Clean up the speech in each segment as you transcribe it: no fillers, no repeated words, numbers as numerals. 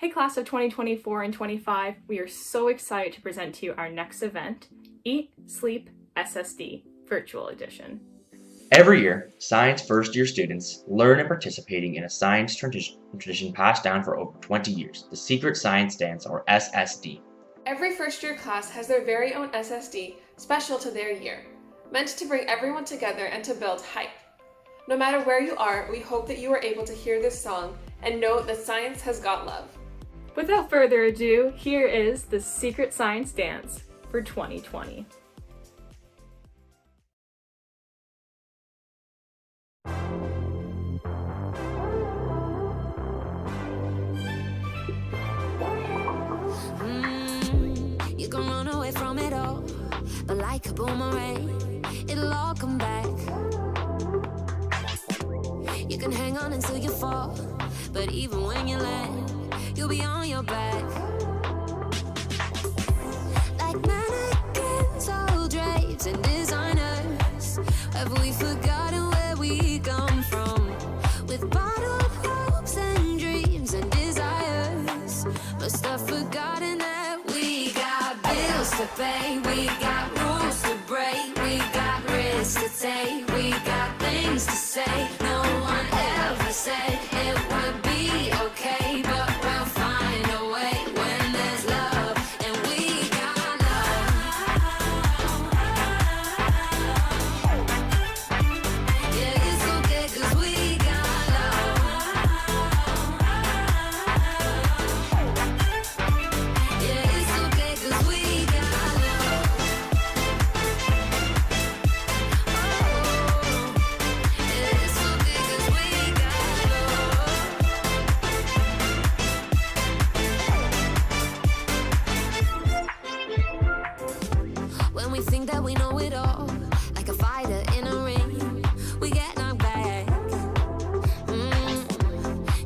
Hey class of 2024 and 25, we are so excited to present to you our next event, Eat, Sleep, SSD, Virtual Edition. Every year, science first-year students learn and participating in a science tradition passed down for over 20 years, the Secret Science Dance, or SSD. Every first-year class has their very own SSD, special to their year, meant to bring everyone together and to build hype. No matter where you are, we hope that you are able to hear this song and know that science has got love. Without further ado, here is the Secret Science Dance for 2020. You can run away from it all, but like a boomerang, it'll all come back. You can hang on until you fall, but even when you land, you'll be on your back. Like mannequins, old drapes and designers, have we forgotten where we come from? With bottled hopes and dreams and desires, must have forgotten that we got bills to pay, we got rules to break, we got risks to take, we got things to say. No one ever said it would be okay, but we'll find a way when there's love, and we got love. Yeah, it's okay 'cause we got love. Yeah, it's okay 'cause we got love. Yeah, it's okay 'cause we got love. When we think that we know it all, like a fighter in a ring, we get knocked back.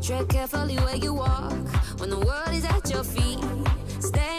Tread carefully where you walk when the world is at your feet. Stay